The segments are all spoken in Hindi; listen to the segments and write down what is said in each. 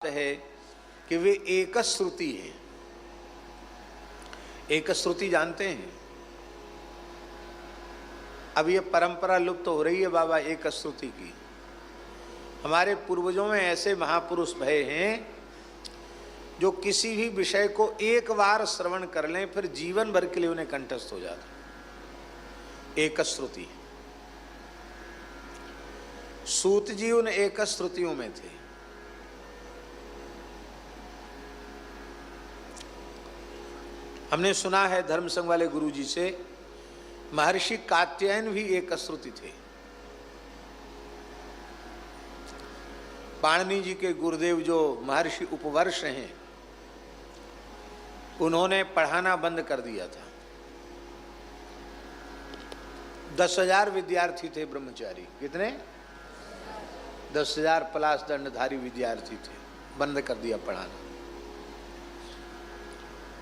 है कि वे एक श्रुति है। एक श्रुति जानते हैं? अब ये परंपरा लुप्त हो रही है बाबा एक श्रुति की। हमारे पूर्वजों में ऐसे महापुरुष भये हैं जो किसी भी विषय को एक बार श्रवण कर लें फिर जीवन भर के लिए उन्हें कंठस्थ हो जाता। एक श्रुति। सूत जी उन एक श्रुतियों में थे। हमने सुना है धर्म संघ वाले गुरु जी से, महर्षि कात्यायन भी एक श्रुति थे। पाणिनि जी के गुरुदेव जो महर्षि उपवर्ष हैं, उन्होंने पढ़ाना बंद कर दिया था। 10,000 विद्यार्थी थे ब्रह्मचारी। कितने? 10,000 प्लस दंडधारी विद्यार्थी थे। बंद कर दिया पढ़ाना।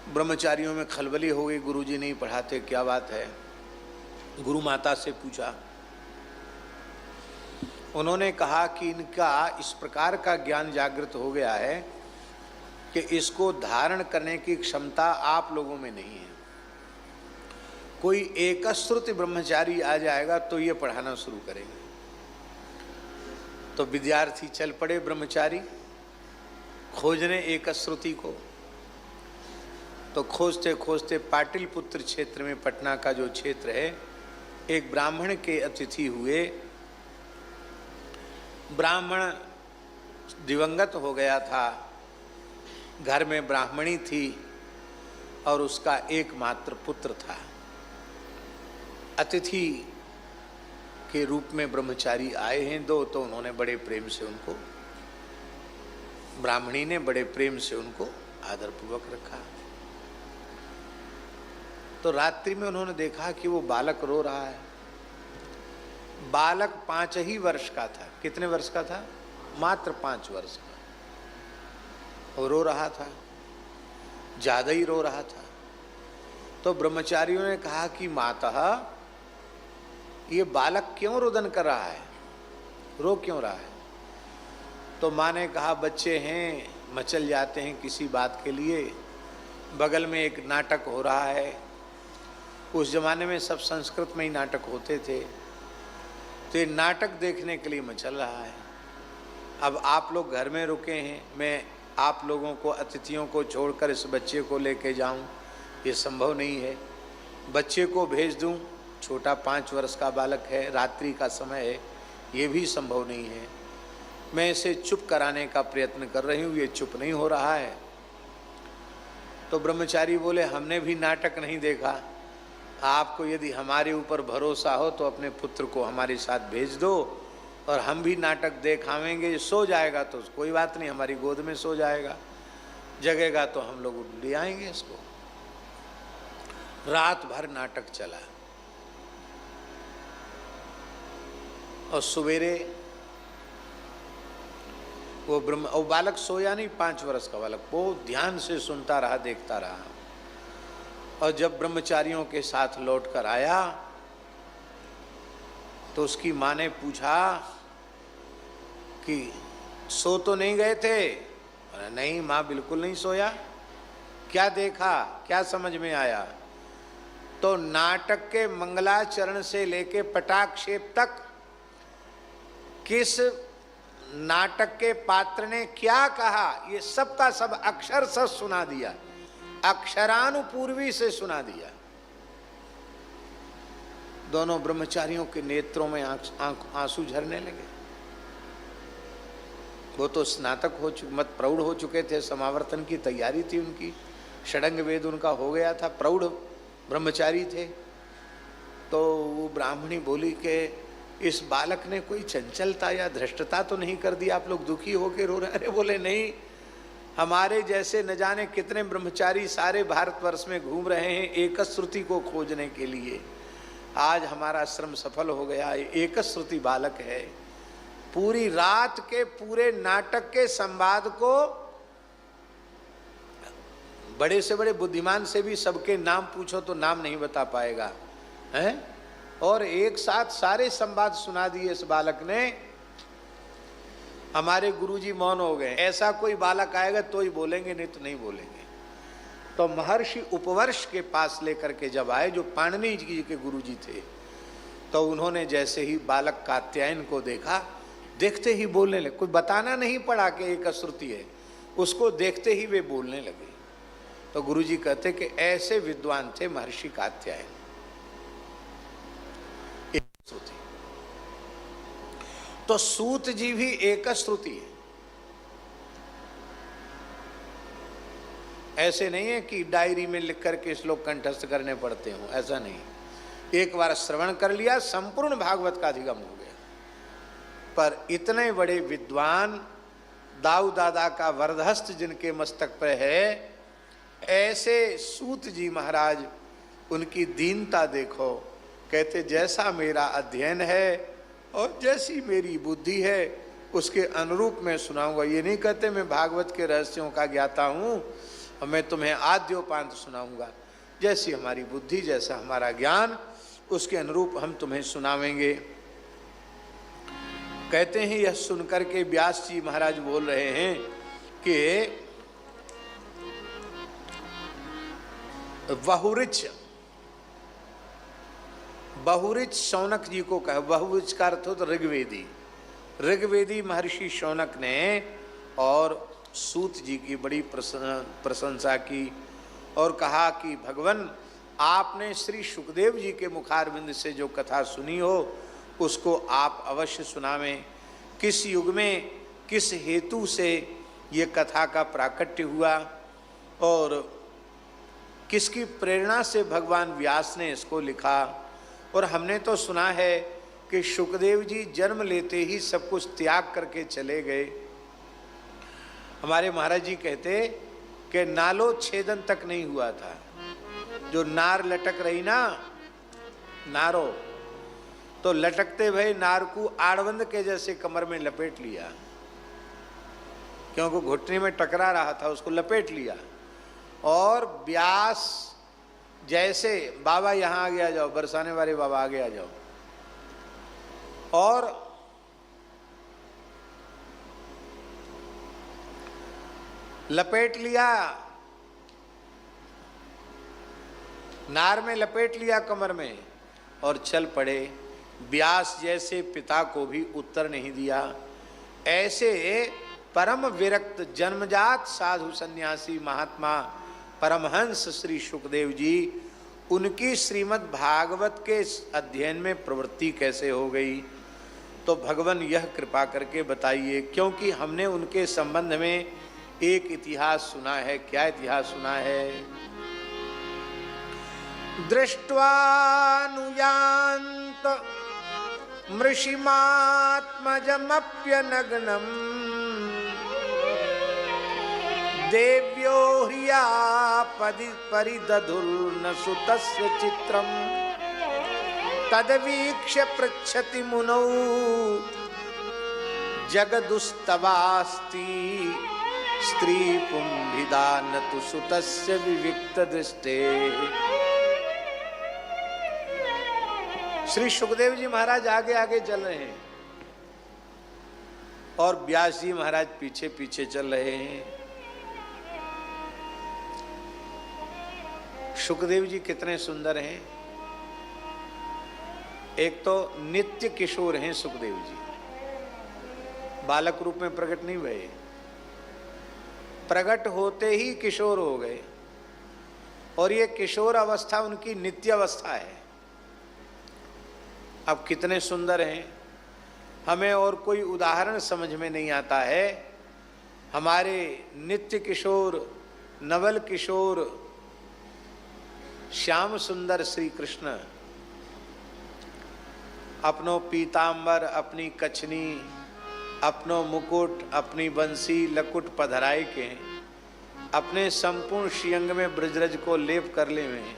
ब्रह्मचारियों में खलबली हो गई, गुरुजी नहीं पढ़ाते, क्या बात है? गुरु माता से पूछा। उन्होंने कहा कि इनका इस प्रकार का ज्ञान जागृत हो गया है कि इसको धारण करने की क्षमता आप लोगों में नहीं है। कोई एकश्रुति ब्रह्मचारी आ जाएगा तो ये पढ़ाना शुरू करेंगे। तो विद्यार्थी चल पड़े ब्रह्मचारी खोजने एकश्रुति को। तो खोजते खोजते पाटिलपुत्र क्षेत्र में, पटना का जो क्षेत्र है, एक ब्राह्मण के अतिथि हुए। ब्राह्मण दिवंगत हो गया था, घर में ब्राह्मणी थी और उसका एकमात्र पुत्र था। अतिथि के रूप में ब्रह्मचारी आए हैं दो, तो उन्होंने बड़े प्रेम से उनको, ब्राह्मणी ने बड़े प्रेम से उनको आदरपूर्वक रखा। तो रात्रि में उन्होंने देखा कि वो बालक रो रहा है। बालक 5 ही वर्ष का था। कितने वर्ष का था? मात्र 5 वर्ष का। वो रो रहा था, ज्यादा ही रो रहा था। तो ब्रह्मचारियों ने कहा कि माता, ये बालक क्यों रुदन कर रहा है, रो क्यों रहा है? तो माँ ने कहा, बच्चे हैं, मचल जाते हैं किसी बात के लिए। बगल में एक नाटक हो रहा है। उस जमाने में सब संस्कृत में ही नाटक होते थे, तो ये नाटक देखने के लिए मचल रहा है। अब आप लोग घर में रुके हैं, मैं आप लोगों को, अतिथियों को छोड़कर इस बच्चे को लेके जाऊं, ये संभव नहीं है। बच्चे को भेज दूं, छोटा 5 वर्ष का बालक है, रात्रि का समय है, ये भी संभव नहीं है। मैं इसे चुप कराने का प्रयत्न कर रही हूँ, ये चुप नहीं हो रहा है। तो ब्रह्मचारी बोले, हमने भी नाटक नहीं देखा। आपको यदि हमारे ऊपर भरोसा हो तो अपने पुत्र को हमारे साथ भेज दो और हम भी नाटक देखावेंगे। सो जाएगा तो कोई बात नहीं, हमारी गोद में सो जाएगा, जगेगा तो हम लोग ले आएंगे इसको। रात भर नाटक चला और सवेरे वो बालक सोया नहीं, 5 वर्ष का बालक, वो ध्यान से सुनता रहा, देखता रहा। और जब ब्रह्मचारियों के साथ लौट कर आया तो उसकी माँ ने पूछा कि सो तो नहीं गए थे? नहीं माँ, बिल्कुल नहीं सोया। क्या देखा, क्या समझ में आया? तो नाटक के मंगलाचरण से लेके पटाक्षेप तक किस नाटक के पात्र ने क्या कहा, ये सब का सब अक्षर से सुना दिया, अक्षरानुपूर्वी से सुना दिया। दोनों ब्रह्मचारियों के नेत्रों में आंसू झरने लगे। वो तो स्नातक हो चुके, मत प्रौढ़ हो चुके थे, समावर्तन की तैयारी थी उनकी, षडंग वेद उनका हो गया था, प्रौढ़ ब्रह्मचारी थे। तो वो ब्राह्मणी बोली कि इस बालक ने कोई चंचलता या धृष्टता तो नहीं कर दी, आप लोग दुखी होकर रो रहे? अरे बोले नहीं, हमारे जैसे न जाने कितने ब्रह्मचारी सारे भारतवर्ष में घूम रहे हैं एक श्रुति को खोजने के लिए। आज हमारा श्रम सफल हो गया। एक श्रुति बालक है। पूरी रात के पूरे नाटक के संवाद को बड़े से बड़े बुद्धिमान से भी सबके नाम पूछो तो नाम नहीं बता पाएगा, हैं? और एक साथ सारे संवाद सुना दिए इस बालक ने। हमारे गुरुजी मौन हो गए। ऐसा कोई बालक आएगा तो ही बोलेंगे, नहीं तो नहीं बोलेंगे। तो महर्षि उपवर्ष के पास लेकर के जब आए, जो पाणिनि जी के गुरुजी थे, तो उन्होंने जैसे ही बालक कात्यायन को देखा, देखते ही बोलने लगे। कोई बताना नहीं पड़ा कि एक श्रुति है, उसको देखते ही वे बोलने लगे। तो गुरुजी कहते कि ऐसे विद्वान थे महर्षि कात्यायन। एक श्रुति, तो सूत जी भी एक श्रुति है। ऐसे नहीं है कि डायरी में लिख करके श्लोक कंठस्थ करने पड़ते हो, ऐसा नहीं। एक बार श्रवण कर लिया, संपूर्ण भागवत का अधिगम हो गया। पर इतने बड़े विद्वान, दाऊ दादा का वरदहस्त जिनके मस्तक पर है, ऐसे सूत जी महाराज, उनकी दीनता देखो। कहते जैसा मेरा अध्ययन है और जैसी मेरी बुद्धि है, उसके अनुरूप मैं सुनाऊंगा। ये नहीं कहते मैं भागवत के रहस्यों का ज्ञाता हूँ और मैं तुम्हें आद्योपांत सुनाऊंगा। जैसी हमारी बुद्धि, जैसा हमारा ज्ञान, उसके अनुरूप हम तुम्हें सुनावेंगे। कहते हैं यह सुनकर के व्यास जी महाराज बोल रहे हैं कि बहुरिच शौनक जी को कहा। बहुरिच का अर्थ हो तो ऋग्वेदी। ऋग्वेदी महर्षि शौनक ने और सूत जी की बड़ी प्रशंसा की और कहा कि भगवान, आपने श्री सुखदेव जी के मुखारविंद से जो कथा सुनी हो, उसको आप अवश्य सुनावें। किस युग में, किस हेतु से ये कथा का प्राकट्य हुआ और किसकी प्रेरणा से भगवान व्यास ने इसको लिखा। और हमने तो सुना है कि सुखदेव जी जन्म लेते ही सब कुछ त्याग करके चले गए। हमारे महाराज जी कहते कि नालो छेदन तक नहीं हुआ था। जो नार लटक रही ना, नारो, तो लटकते भय नार को आड़बंद के जैसे कमर में लपेट लिया, क्योंकि घुटने में टकरा रहा था, उसको लपेट लिया। और व्यास जैसे, बाबा यहाँ आगे आ जाओ, बरसाने वाले बाबा आगे आ जाओ, और लपेट लिया, नार में लपेट लिया कमर में और चल पड़े। व्यास जैसे पिता को भी उत्तर नहीं दिया। ऐसे परम विरक्त जन्मजात साधु सन्यासी महात्मा परमहंस श्री सुखदेव जी, उनकी श्रीमद् भागवत के अध्ययन में प्रवृत्ति कैसे हो गई? तो भगवान यह कृपा करके बताइए, क्योंकि हमने उनके संबंध में एक इतिहास सुना है। क्या इतिहास सुना है? दृष्ट्वानुयान्त मृषिमात्मजमप्यनग्नम् देव्यो ह्रिया परिदधुर्न सुतस्य चित्रम् तद्वीक्ष्य पृच्छति मुनौ जगदुस्तवास्ति स्त्री पुंभिदान तु सुतस्य विविक्त दृष्टे। श्री सुखदेव जी महाराज आगे आगे चल रहे हैं और व्यास जी महाराज पीछे पीछे चल रहे हैं। सुखदेव जी कितने सुंदर हैं। एक तो नित्य किशोर हैं सुखदेव जी, बालक रूप में प्रकट नहीं हुए, प्रकट होते ही किशोर हो गए। और ये किशोर अवस्था उनकी नित्य अवस्था है। अब कितने सुंदर हैं, हमें और कोई उदाहरण समझ में नहीं आता है। हमारे नित्य किशोर, नवल किशोर, श्याम सुंदर श्री कृष्ण अपनो पीतांबर, अपनी कछनी, अपनो मुकुट, अपनी बंसी लकुट पधराए के अपने संपूर्ण श्रीअंग में ब्रजरज को लेप कर ले में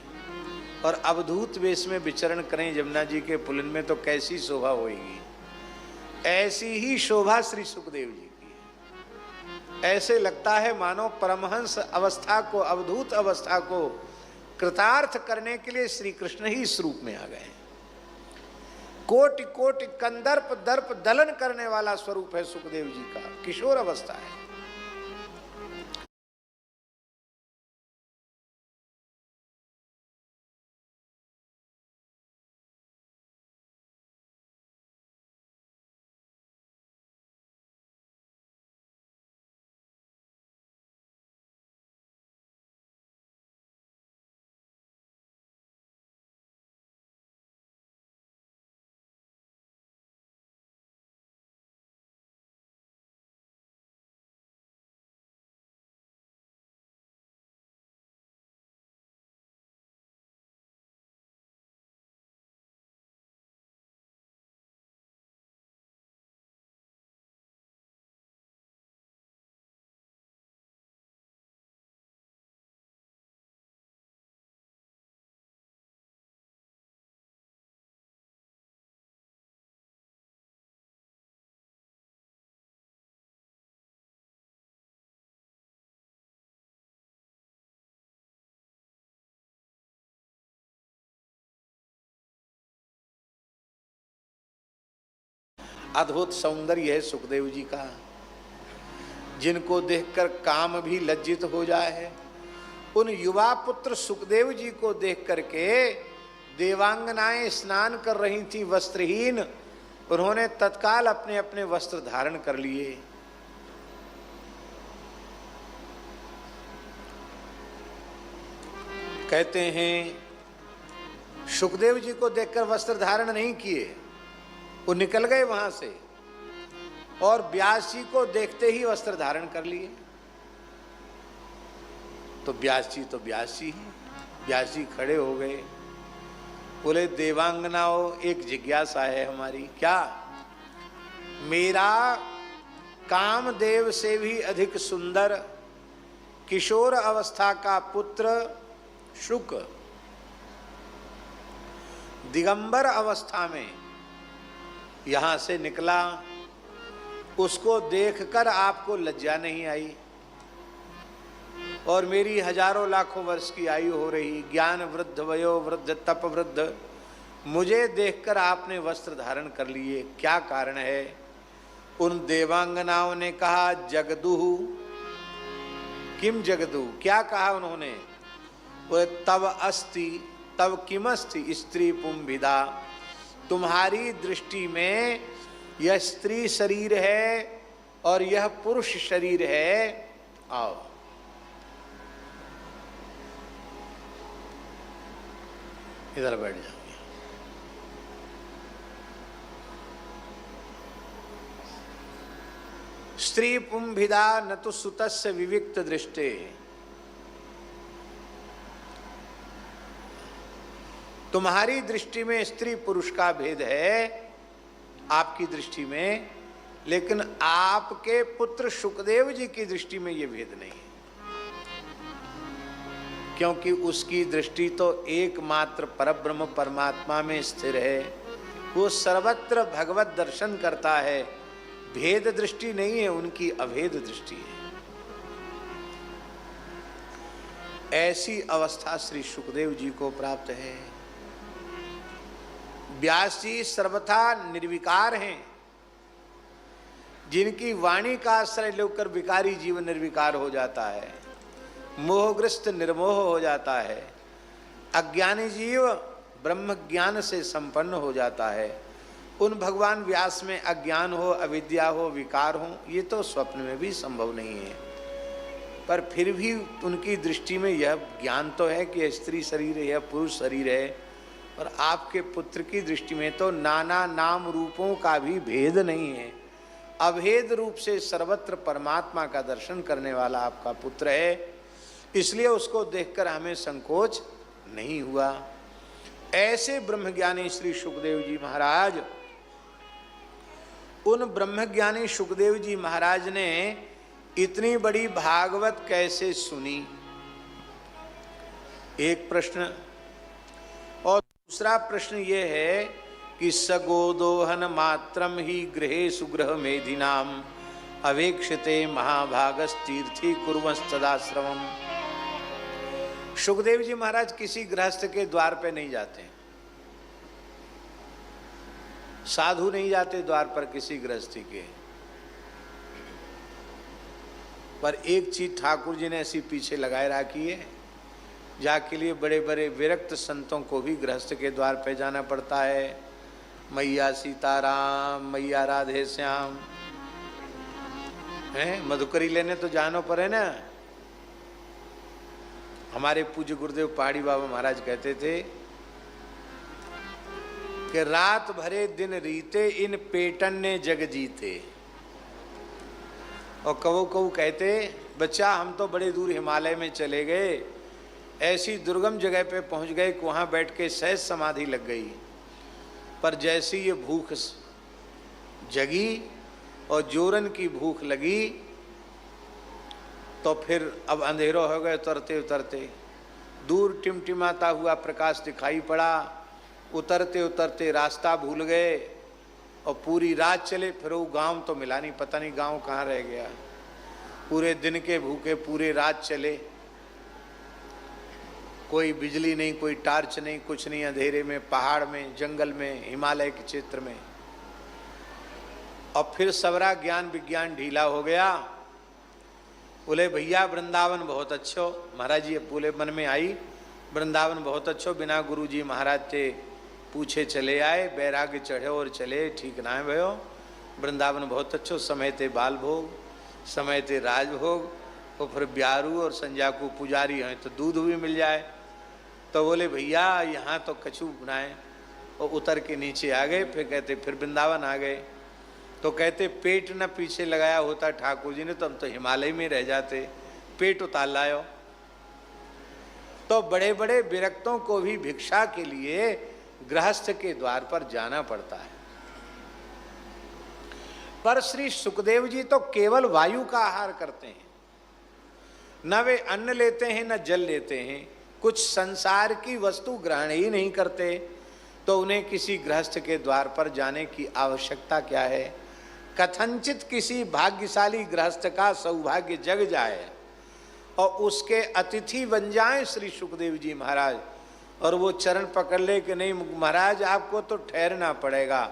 और अवधूत वेश में विचरण करें यमुना जी के पुलिन में, तो कैसी शोभा होगी। ऐसी ही शोभा श्री सुखदेव जी की है। ऐसे लगता है मानो परमहंस अवस्था को, अवधूत अवस्था को कृतार्थ करने के लिए श्री कृष्ण ही इस रूप में आ गए। कोटि कोटि कंदर्प दर्प दलन करने वाला स्वरूप है सुखदेव जी का, किशोर अवस्था है। अद्भुत सौंदर्य है सुखदेव जी का, जिनको देखकर काम भी लज्जित हो जाए। उन युवा पुत्र सुखदेव जी को देख करके देवांगनाएं स्नान कर रही थी वस्त्रहीन, उन्होंने तत्काल अपने अपने वस्त्र धारण कर लिए। कहते हैं सुखदेव जी को देखकर वस्त्र धारण नहीं किए, वो निकल गए वहां से और व्यास जी को देखते ही वस्त्र धारण कर लिए। तो व्यास जी हैं। व्यास जी खड़े हो गए, बोले देवांगनाओं, एक जिज्ञासा है हमारी। क्या? मेरा कामदेव से भी अधिक सुंदर किशोर अवस्था का पुत्र शुक दिगंबर अवस्था में यहां से निकला, उसको देखकर आपको लज्जा नहीं आई? और मेरी हजारों लाखों वर्ष की आयु हो रही, ज्ञान वृद्ध, वयो वृद्ध, तप वृद्ध, मुझे देखकर आपने वस्त्र धारण कर लिए, क्या कारण है? उन देवांगनाओं ने कहा जगदुहु। किम जगदु? क्या कहा उन्होंने? वो तव अस्ति, तव किमस्ति स्त्री पुंभिदा, तुम्हारी दृष्टि में यह स्त्री शरीर है और यह पुरुष शरीर है। आओ, इधर बैठ जाओ। स्त्री पुंभिदा न तो सुतस्य विविक्त दृष्टे, तुम्हारी दृष्टि में स्त्री पुरुष का भेद है आपकी दृष्टि में, लेकिन आपके पुत्र सुखदेव जी की दृष्टि में यह भेद नहीं है, क्योंकि उसकी दृष्टि तो एकमात्र परब्रह्म परमात्मा में स्थिर है। वो सर्वत्र भगवत दर्शन करता है, भेद दृष्टि नहीं है, उनकी अभेद दृष्टि है। ऐसी अवस्था श्री सुखदेव जी को प्राप्त है। व्यास जी सर्वथा निर्विकार हैं, जिनकी वाणी का आश्रय लेकर विकारी जीव निर्विकार हो जाता है, मोहग्रस्त निर्मोह हो जाता है, अज्ञानी जीव ब्रह्म ज्ञान से संपन्न हो जाता है। उन भगवान व्यास में अज्ञान हो, अविद्या हो, विकार हो, ये तो स्वप्न में भी संभव नहीं है। पर फिर भी उनकी दृष्टि में यह ज्ञान तो है कि यह स्त्री शरीर है, यह पुरुष शरीर है। और आपके पुत्र की दृष्टि में तो नाना नाम रूपों का भी भेद नहीं है, अभेद रूप से सर्वत्र परमात्मा का दर्शन करने वाला आपका पुत्र है, इसलिए उसको देखकर हमें संकोच नहीं हुआ। ऐसे ब्रह्मज्ञानी श्री सुखदेव जी महाराज, उन ब्रह्मज्ञानी सुखदेव जी महाराज ने इतनी बड़ी भागवत कैसे सुनी? एक प्रश्न। और दूसरा प्रश्न ये है कि सगोदोहन मात्रम ही गृहे सुगृह मेधिनाम अवेक्षते महाभागस्तीर्थी कुर्वंस्तदाश्रमम। सुखदेव जी महाराज किसी गृहस्थ के द्वार पे नहीं जाते, साधु नहीं जाते द्वार पर किसी गृहस्थी के। पर एक चीज ठाकुर जी ने ऐसी पीछे लगाए रखी है, जाके लिए बड़े बड़े विरक्त संतों को भी गृहस्थ के द्वार पे जाना पड़ता है। मैया सीताराम, मैया राधे श्याम, हैं मधुकरी लेने तो जानो पड़े ना। हमारे पूज्य गुरुदेव पहाड़ी बाबा महाराज कहते थे कि रात भरे दिन रीते इन पेटन ने जग जीते। और कबू कबू कहते, बच्चा हम तो बड़े दूर हिमालय में चले गए, ऐसी दुर्गम जगह पे पहुंच गए कि वहां बैठ के सहज समाधि लग गई। पर जैसी ये भूख जगी और जोरन की भूख लगी तो फिर अब अंधेरा हो गए। उतरते उतरते दूर टिमटिमाता हुआ प्रकाश दिखाई पड़ा। उतरते उतरते रास्ता भूल गए और पूरी रात चले, फिर वो गांव तो मिला नहीं, पता नहीं गांव कहाँ रह गया। पूरे दिन के भूखे पूरे रात चले, कोई बिजली नहीं, कोई टार्च नहीं, कुछ नहीं, अंधेरे में, पहाड़ में, जंगल में, हिमालय के क्षेत्र में। और फिर सबरा ज्ञान विज्ञान ढीला हो गया। बोले भैया वृंदावन बहुत अच्छो, महाराज जी बोले मन में आई, वृंदावन बहुत अच्छो, बिना गुरु जी महाराज से पूछे चले आए, बैराग्य चढ़े और चले, ठीक ना है भयो, वृंदावन बहुत अच्छो, समय ते बाल भोग, समय ते राजभोग, और फिर ब्यारू और संजा को पुजारी हैं तो दूध भी मिल जाए। तो बोले भैया यहाँ तो कछु बनाए, और उतर के नीचे आ गए। फिर कहते फिर वृंदावन आ गए। तो कहते पेट न पीछे लगाया होता ठाकुर जी ने तो हम तो हिमालय में रह जाते, पेट उतार लायो। तो बड़े बड़े विरक्तों को भी भिक्षा के लिए गृहस्थ के द्वार पर जाना पड़ता है। पर श्री सुखदेव जी तो केवल वायु का आहार करते हैं, न वे अन्न लेते हैं न जल लेते हैं, कुछ संसार की वस्तु ग्रहण ही नहीं करते। तो उन्हें किसी गृहस्थ के द्वार पर जाने की आवश्यकता क्या है। कथनचित किसी भाग्यशाली गृहस्थ का सौभाग्य जग जाए और उसके अतिथि बन जाएं श्री सुखदेव जी महाराज, और वो चरण पकड़ ले कि नहीं महाराज आपको तो ठहरना पड़ेगा,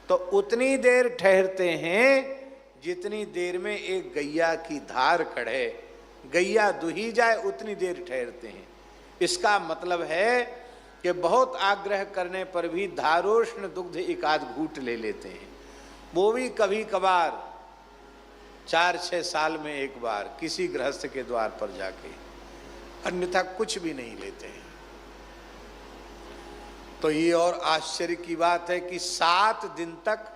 तो उतनी देर ठहरते हैं जितनी देर में एक गैया की धार कढ़े, गैया दुही जाए उतनी देर ठहरते हैं। इसका मतलब है कि बहुत आग्रह करने पर भी धारोष्ण दुग्ध एक आध घूंट ले लेते हैं, वो भी कभी कभार 4-6 साल में एक बार किसी गृहस्थ के द्वार पर जाके, अन्यथा कुछ भी नहीं लेते हैं। तो ये और आश्चर्य की बात है कि 7 दिन तक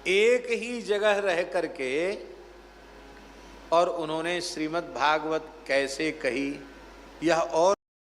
एक ही जगह रह करके और उन्होंने श्रीमद् भागवत कैसे कही, यह और